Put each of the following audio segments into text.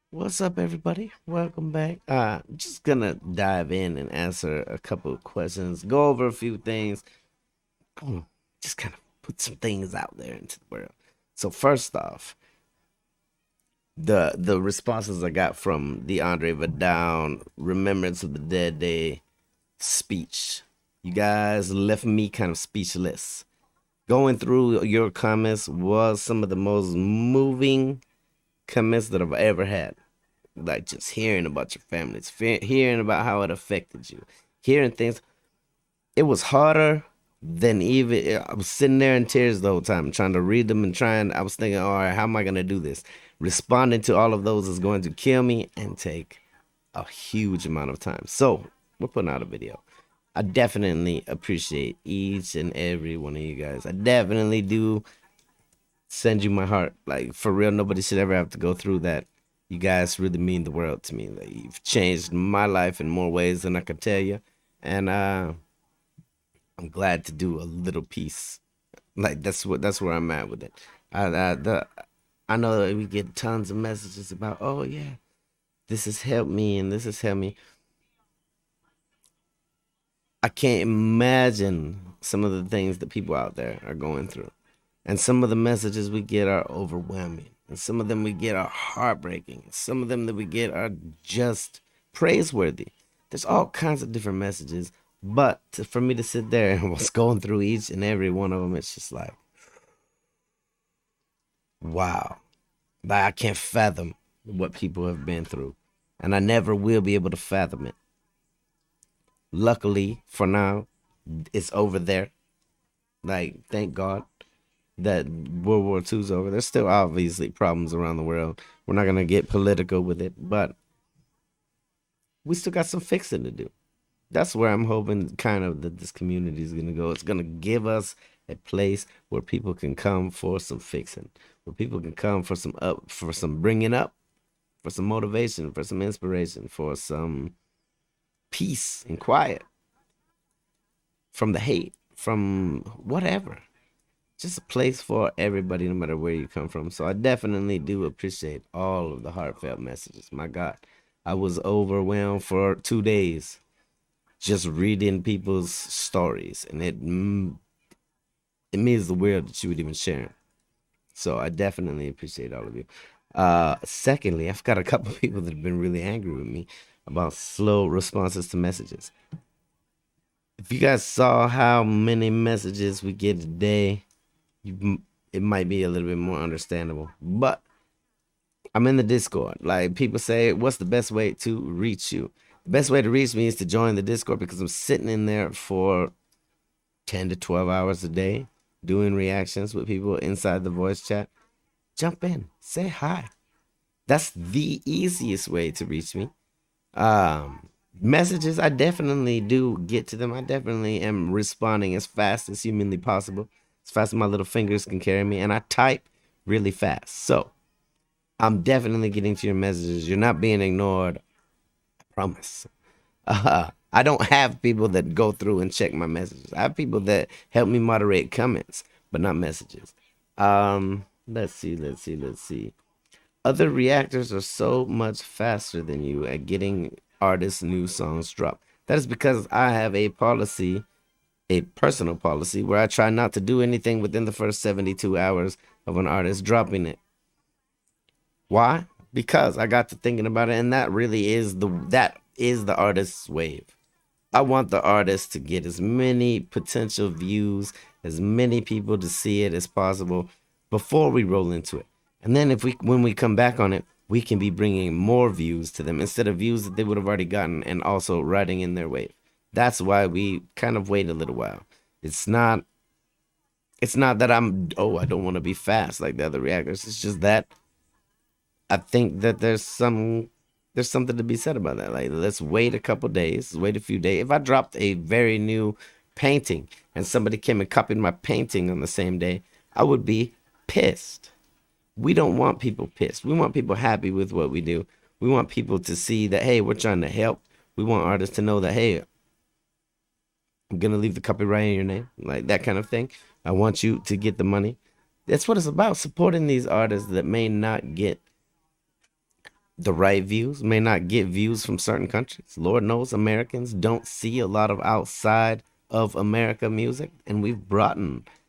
What's up, everybody? Welcome back. Just gonna dive in and answer a couple of questions, go over a few things, just kind of put some things out there into the world. So first off, the responses I got from the Andre Vidal Remembrance of the Dead Day speech, you guys left me kind of speechless. Going through your comments was some of the most moving comments that I've ever had. Like just hearing about your family, hearing about how it affected you, hearing things. It was harder than even. I was sitting there in tears the whole time, trying to read them and trying. I was thinking, all right, how am I gonna do this? Responding to all of those is going to kill me and take a huge amount of time. So we're putting out a video. I definitely appreciate each and every one of you guys. I definitely do send you my heart. Like for real, nobody should ever have to go through that. You guys really mean the world to me. Like you've changed my life in more ways than I can tell you, and I'm glad to do a little piece. Like that's where I'm at with it. I know that we get tons of messages about, oh yeah, this has helped me and this has helped me. I can't imagine some of the things that people out there are going through. And some of the messages we get are overwhelming. And some of them we get are heartbreaking. Some of them that we get are just praiseworthy. There's all kinds of different messages. But for me to sit there and was going through each and every one of them, it's just like, wow. Like I can't fathom what people have been through. And I never will be able to fathom it. Luckily, for now, it's over there. Like, thank God that World War II's over. There's still obviously problems around the world. We're not gonna get political with it, but we still got some fixing to do. That's where I'm hoping kind of that this community is gonna go. It's gonna give us a place where people can come for some fixing, where people can come for some up, for some bringing up, for some motivation, for some inspiration, for some peace and quiet from the hate, from whatever. Just a place for everybody, no matter where you come from. So I definitely do appreciate all of the heartfelt messages. My God, I was overwhelmed for 2 days just reading people's stories, and it means the world that you would even share it. So I definitely appreciate all of you. Secondly, I've got a couple of people that have been really angry with me about slow responses to messages. If you guys saw how many messages we get a day, it might be a little bit more understandable. But I'm in the Discord. Like people say, what's the best way to reach you? The best way to reach me is to join the Discord because I'm sitting in there for 10 to 12 hours a day doing reactions with people inside the voice chat. Jump in, say hi. That's the easiest way to reach me. Messages, I definitely do get to them. I definitely am responding as fast as humanly possible, as fast as my little fingers can carry me, and I type really fast. So I'm definitely getting to your messages. You're not being ignored. I promise. I don't have people that go through and check my messages. I have people that help me moderate comments, but not messages. Let's see. Other reactors are so much faster than you at getting artists' new songs dropped. That is because I have a policy, a personal policy, where I try not to do anything within the first 72 hours of an artist dropping it. Why? Because I got to thinking about it, and that is the artist's wave. I want the artist to get as many potential views, as many people to see it as possible before we roll into it. And then when we come back on it, we can be bringing more views to them instead of views that they would have already gotten and also riding in their wave. That's why we kind of wait a little while. It's not that I don't want to be fast like the other reactors. It's just that I think that there's something to be said about that. Like, let's wait a couple days, wait a few days. If I dropped a very new painting and somebody came and copied my painting on the same day, I would be pissed. We don't want people pissed. We want people happy with what we do. We want people to see that, hey, we're trying to help. We want artists to know that, hey, I'm gonna leave the copyright in your name, like that kind of thing. I want you to get the money. That's what it's about, supporting these artists that may not get the right views, may not get views from certain countries. Lord knows Americans don't see a lot of outside of America music, and we've brought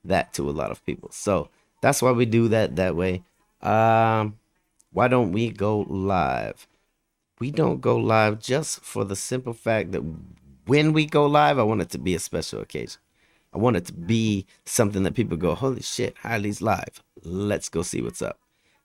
that to a lot of people. So that's why we do that way. Why don't we go live? We don't go live just for the simple fact that when we go live, I want it to be a special occasion. I want it to be something that people go, holy shit, Harley's live. Let's go see what's up.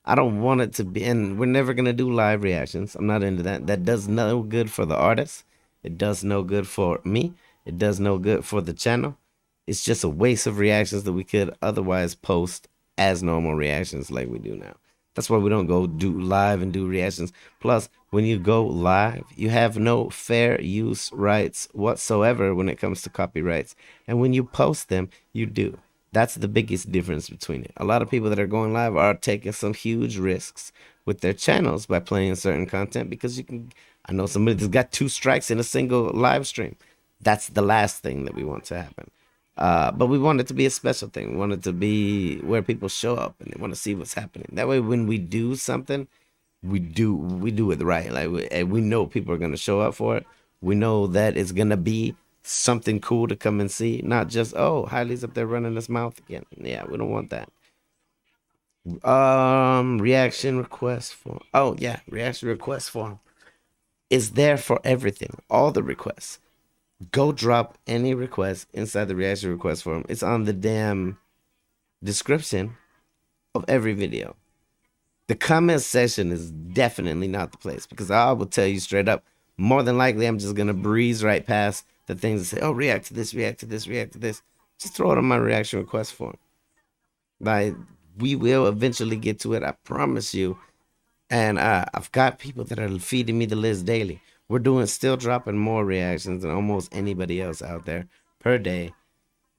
I don't want it to be, and we're never going to do live reactions. I'm not into that. That does no good for the artist. It does no good for me. It does no good for the channel. It's just a waste of reactions that we could otherwise post as normal reactions like we do now. That's why we don't go do live and do reactions. Plus, when you go live, you have no fair use rights whatsoever when it comes to copyrights. And when you post them, you do. That's the biggest difference between it. A lot of people that are going live are taking some huge risks with their channels by playing certain content because you can. I know somebody that's got 2 strikes in a single live stream. That's the last thing that we want to happen. But we want it to be a special thing. We want it to be where people show up and they want to see what's happening. That way, when we do something, we do it right. Like we know people are gonna show up for it. We know that it's gonna be something cool to come and see, not just oh, Hiley's up there running his mouth again. Yeah, we don't want that. Reaction request form. Oh yeah, reaction request form is there for everything. All the requests. Go drop any request inside the reaction request form. It's on the damn description of every video. The comment section is definitely not the place because I will tell you straight up, more than likely I'm just gonna breeze right past the things that say, oh, react to this, react to this, react to this. Just throw it on my reaction request form. Like, we will eventually get to it, I promise you. And I've got people that are feeding me the list daily. We're still dropping more reactions than almost anybody else out there per day,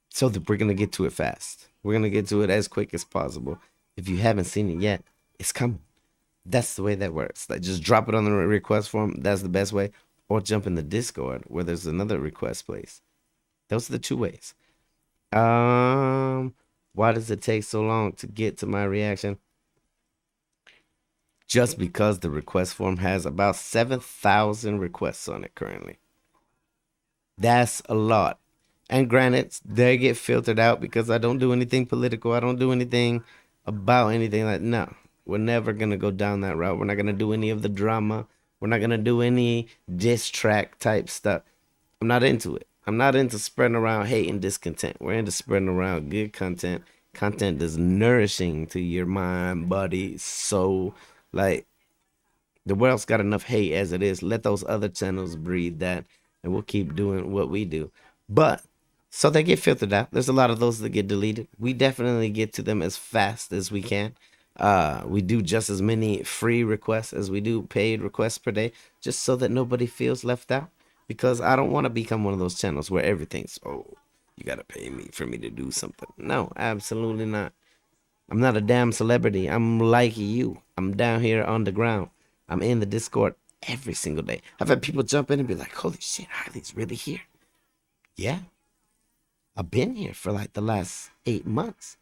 so that we're gonna get to it fast. We're gonna get to it as quick as possible. If you haven't seen it yet, it's coming. That's the way that works. Like, just drop it on the request form. That's the best way. Or jump in the Discord where there's another request place. Those are the 2 ways. Why does it take so long to get to my reaction? Just because the request form has about 7,000 requests on it currently. That's a lot. And granted, they get filtered out because I don't do anything political. I don't do anything about anything like, no. We're never going to go down that route. We're not going to do any of the drama. We're not going to do any diss track type stuff. I'm not into it. I'm not into spreading around hate and discontent. We're into spreading around good content. Content that's nourishing to your mind, body, soul. Like, the world's got enough hate as it is. Let those other channels breed that, and we'll keep doing what we do. But so they get filtered out. There's a lot of those that get deleted. We definitely get to them as fast as we can. We do just as many free requests as we do paid requests per day, just so that nobody feels left out. Because I don't want to become one of those channels where everything's, oh, you gotta pay me for me to do something. No, absolutely not. I'm not a damn celebrity. I'm like you. I'm down here on the ground. I'm in the Discord every single day. I've had people jump in and be like, holy shit, Harley's really here. Yeah. I've been here for like the last 8 months.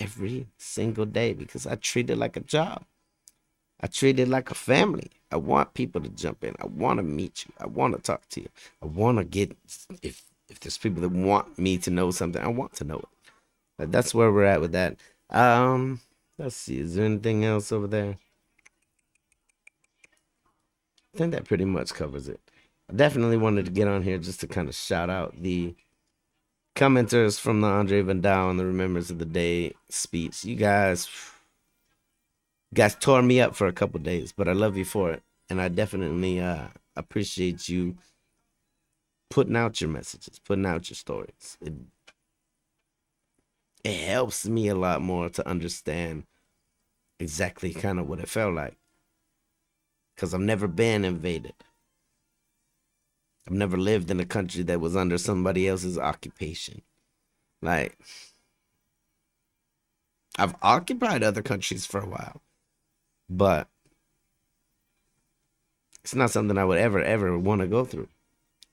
Every single day because I treat it like a job. I treat it like a family. I want people to jump in. I want to meet you. I want to talk to you. I want to get, if there's people that want me to know something, I want to know it. But that's where we're at with that. Let's see. Is there anything else over there? I think that pretty much covers it. I definitely wanted to get on here just to kind of shout out the commenters from the Andre Van Dal and the Remembrance of the Day speech. You guys tore me up for a couple days, but I love you for it. And I definitely appreciate you putting out your messages, putting out your stories. It helps me a lot more to understand exactly kind of what it felt like. Because I've never been invaded. I've never lived in a country that was under somebody else's occupation. Like, I've occupied other countries for a while, but it's not something I would ever want to go through.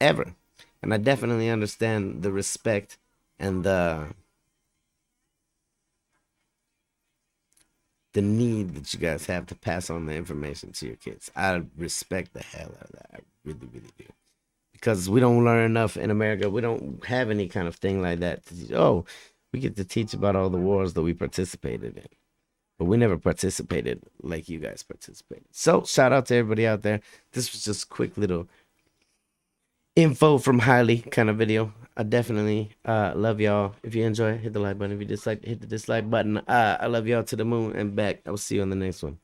Ever. And I definitely understand the respect and the the need that you guys have to pass on the information to your kids. I respect the hell out of that. I really, really do. Because we don't learn enough in America. We don't have any kind of thing like that. Oh, we get to teach about all the wars that we participated in. But we never participated like you guys participated. So shout out to everybody out there. This was just a quick little info from Highly kind of video. I definitely love y'all. If you enjoy, hit the like button. If you dislike, hit the dislike button. I love y'all to the moon and back. I will see you on the next one.